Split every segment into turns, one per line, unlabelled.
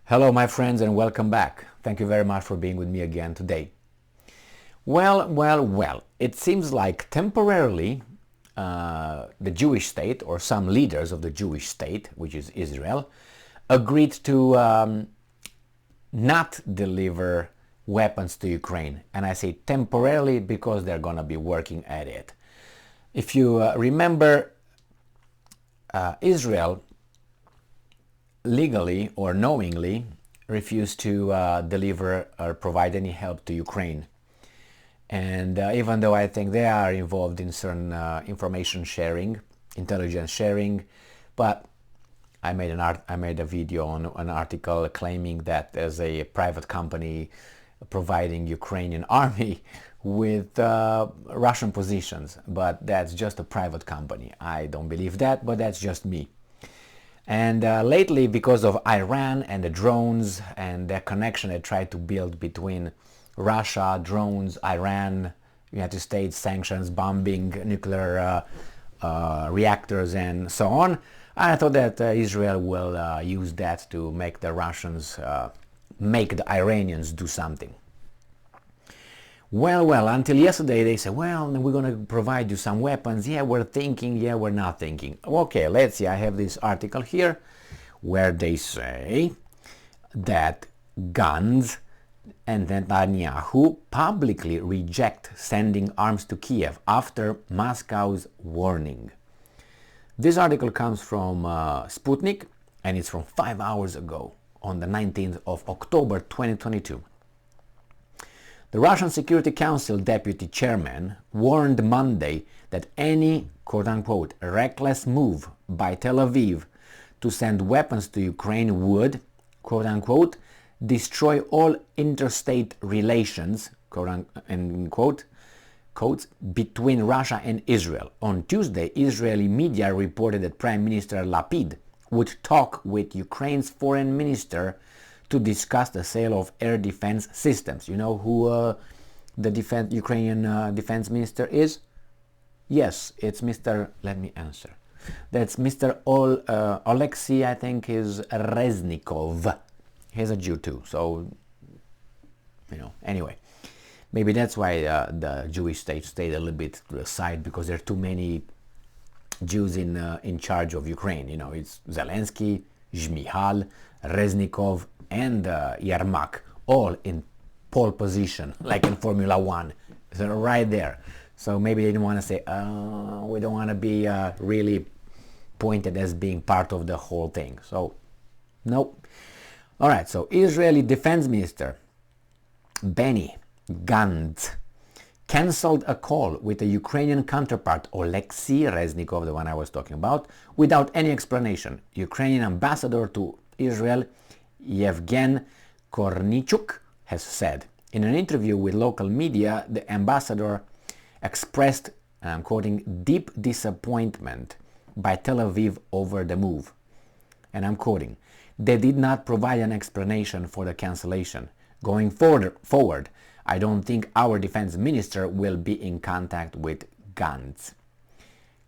Hello my friends and welcome back. Thank you very much for being with me again today. Well, it seems like temporarily the Jewish state or some leaders of the Jewish state, which is Israel, agreed to not deliver weapons to Ukraine. And I say temporarily because they're going to be working at it. If you remember, Israel legally or knowingly refused to deliver or provide any help to Ukraine. And even though I think they are involved in certain information sharing, intelligence sharing, but I made a video on an article claiming that there's a private company providing Ukrainian army with Russian positions, but that's just a private company. I don't believe that, but that's just me. And lately, because of Iran and the drones and the connection they tried to build between Russia, drones, Iran, United States, sanctions, bombing, nuclear reactors, and so on, I thought that Israel will use that to make the Russians, make the Iranians do something. Well, until yesterday they said, well, we're going to provide you some weapons. Yeah, we're thinking. Yeah, we're not thinking. Okay, let's see. I have this article here where they say that Gantz and Netanyahu publicly reject sending arms to Kiev after Moscow's warning. This article comes from Sputnik, and it's from 5 hours ago on the 19th of October 2022. The Russian Security Council deputy chairman warned Monday that any quote-unquote reckless move by Tel Aviv to send weapons to Ukraine would quote-unquote destroy all interstate relations quote-unquote quotes between Russia and Israel. On Tuesday, Israeli media reported that Prime Minister Lapid would talk with Ukraine's foreign minister to discuss the sale of air defense systems. You know who the Ukrainian defense minister is? Yes, it's Mr. Let me answer. That's Mr. Alexei, I think, is Reznikov. He's a Jew too, so, anyway. Maybe that's why the Jewish state stayed a little bit to the side, because there are too many Jews in charge of Ukraine. It's Zelensky, Zhmyhal, Reznikov, and Yermak, all in pole position, like in Formula 1. They're right there. So maybe they didn't want to say, we don't want to be really pointed as being part of the whole thing. So, nope. All right, so Israeli Defense Minister Benny Gantz cancelled a call with the Ukrainian counterpart Alexei Reznikov, the one I was talking about, without any explanation. Ukrainian ambassador to Israel Yevgen Kornichuk has said. In an interview with local media, the ambassador expressed, and I'm quoting, deep disappointment by Tel Aviv over the move. And I'm quoting, they did not provide an explanation for the cancellation. Going forward, I don't think our defense minister will be in contact with Gantz,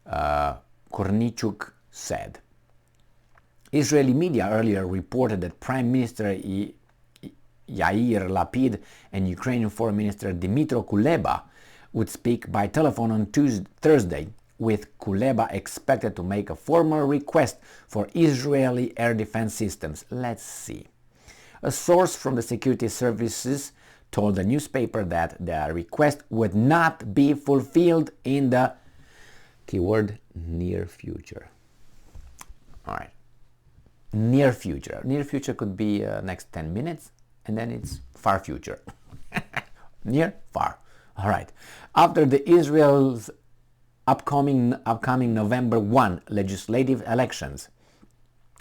Kornichuk said. Israeli media earlier reported that Prime Minister Yair Lapid and Ukrainian Foreign Minister Dmytro Kuleba would speak by telephone on Thursday, with Kuleba expected to make a formal request for Israeli air defense systems. Let's see. A source from the security services told the newspaper that the request would not be fulfilled in the keyword near future. All right. Near future. Near future could be next 10 minutes, and then it's far future. Near, far. All right. After the Israel's upcoming November 1 legislative elections,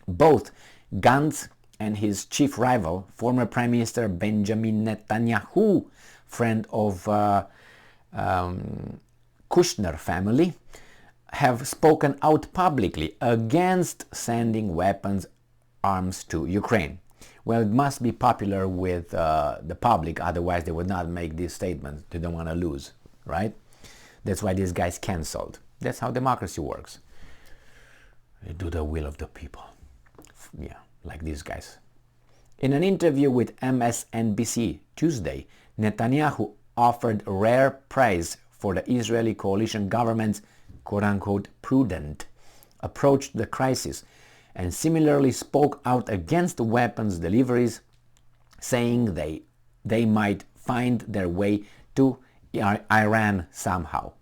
both Gantz and his chief rival, former Prime Minister Benjamin Netanyahu, friend of Kushner family, have spoken out publicly against sending arms to Ukraine. Well, it must be popular with the public, otherwise they would not make these statements. They don't want to lose, right? That's why these guys cancelled. That's how democracy works. You do the will of the people. Yeah, like these guys. In an interview with MSNBC Tuesday, Netanyahu offered rare praise for the Israeli coalition government's quote-unquote prudent approach to the crisis and similarly spoke out against weapons deliveries, saying they might find their way to Iran somehow.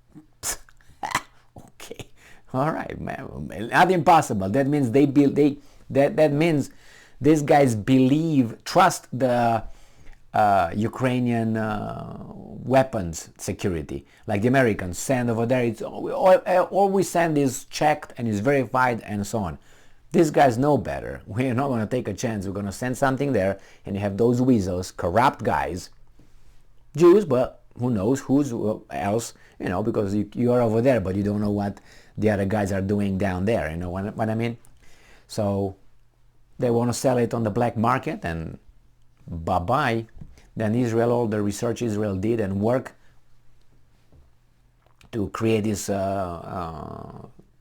Okay, all right, man. Not impossible. That means that means these guys trust the Ukrainian weapons security, like the Americans send over there. It's all we send is checked and is verified and so on. These guys know better. We're not going to take a chance. We're going to send something there, and you have those weasels, corrupt guys, Jews, but who knows who's else, because you are over there, but you don't know what the other guys are doing down there. You know what I mean? So they want to sell it on the black market, and bye-bye. Then Israel, all the research Israel did and work to create these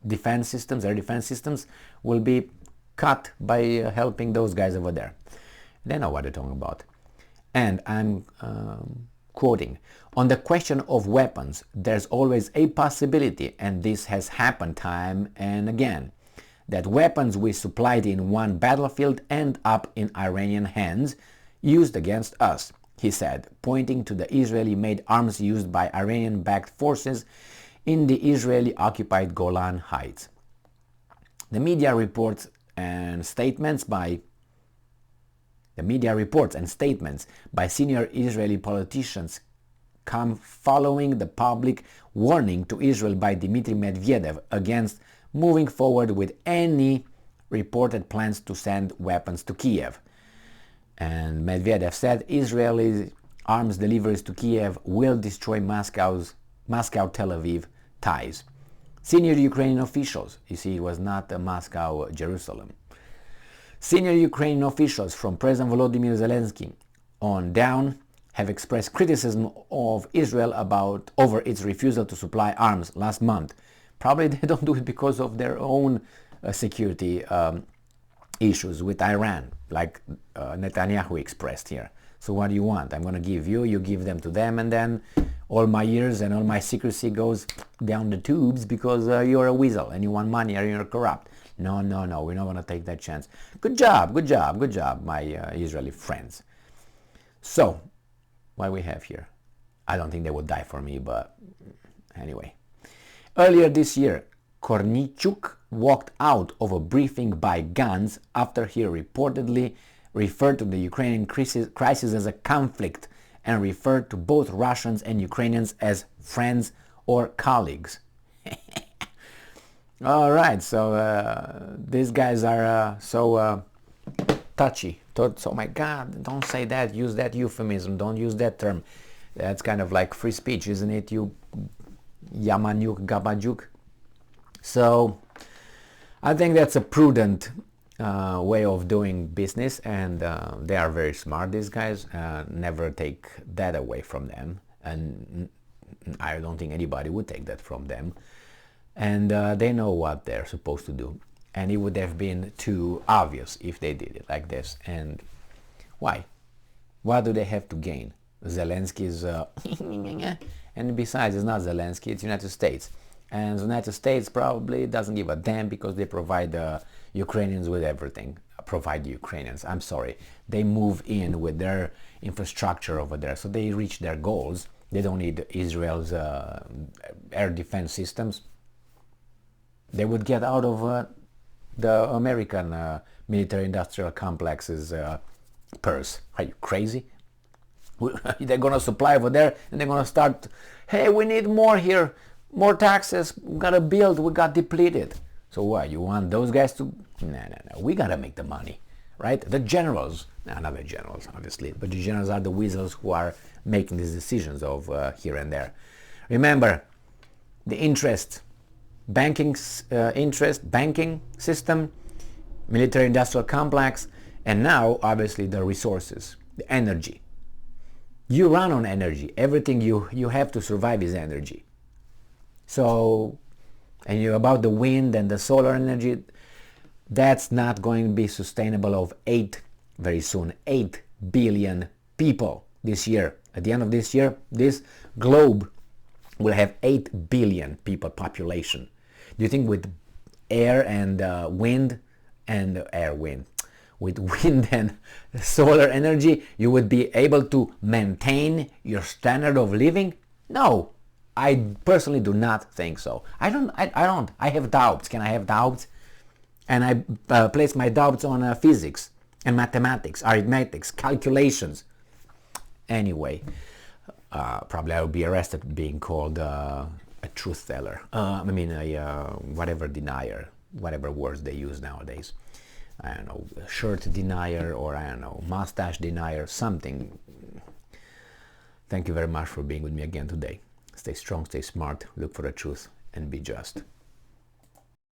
defense systems, air defense systems, will be cut by helping those guys over there. They know what they're talking about. And I'm quoting, on the question of weapons, there's always a possibility, and this has happened time and again, that weapons we supplied in one battlefield end up in Iranian hands, used against us, he said, pointing to the Israeli-made arms used by Iranian-backed forces in the Israeli-occupied Golan Heights. The media reports and statements by senior Israeli politicians come following the public warning to Israel by Dmitry Medvedev against moving forward with any reported plans to send weapons to Kiev. And Medvedev said Israeli arms deliveries to Kiev will destroy Moscow-Tel Aviv ties. Senior Ukrainian officials, you see, it was not Moscow-Jerusalem. Senior Ukrainian officials from President Volodymyr Zelensky on down have expressed criticism of Israel over its refusal to supply arms last month. Probably they don't do it because of their own security issues with Iran, like Netanyahu expressed here. So what do you want? I'm going to give you give them to them, and then all my years and all my secrecy goes down the tubes because you're a weasel and you want money or you're corrupt. No, we're not going to take that chance. Good job, my Israeli friends. So, what we have here? I don't think they would die for me, but anyway. Earlier this year, Kornichuk walked out of a briefing by Gantz after he reportedly referred to the Ukrainian crisis as a conflict and referred to both Russians and Ukrainians as friends or colleagues. All right, so these guys are so touchy. So my God, don't say that. Use that euphemism. Don't use that term. That's kind of like free speech, isn't it? You Yamanyuk Gabajuk. So I think that's a prudent way of doing business, and they are very smart, these guys. Never take that away from them, and I don't think anybody would take that from them. And they know what they're supposed to do, and it would have been too obvious if they did it like this. And why? What do they have to gain? Zelensky's and besides, it's not Zelensky, it's United States. And the United States probably doesn't give a damn because they provide Ukrainians with everything. Provide Ukrainians, I'm sorry. They move in with their infrastructure over there, so they reach their goals. They don't need Israel's air defense systems. They would get out of the American military-industrial complex's purse. Are you crazy? They're going to supply over there, and they're going to start, hey, we need more here, more taxes, we got to build, we got depleted. So what, you want those guys to, no, we got to make the money, right? The generals, no, not the generals, obviously, but the generals are the weasels who are making these decisions of here and there. Remember, the banking system, military-industrial complex, and now, obviously, the resources, the energy. You run on energy. Everything you have to survive is energy. So, and you about the wind and the solar energy, that's not going to be sustainable of 8 very soon 8 billion people this year. At the end of this year, this globe will have 8 billion people population. Do you think with air and wind and with wind and solar energy, you would be able to maintain your standard of living? No, I personally do not think so. I don't. I have doubts. Can I have doubts? And I place my doubts on physics and mathematics, arithmetics, calculations. Anyway, probably I will be arrested being called a truth teller. Whatever denier, whatever words they use nowadays. I don't know, shirt denier, or I don't know, mustache denier, something. Thank you very much for being with me again today. Stay strong, stay smart, look for the truth, and be just.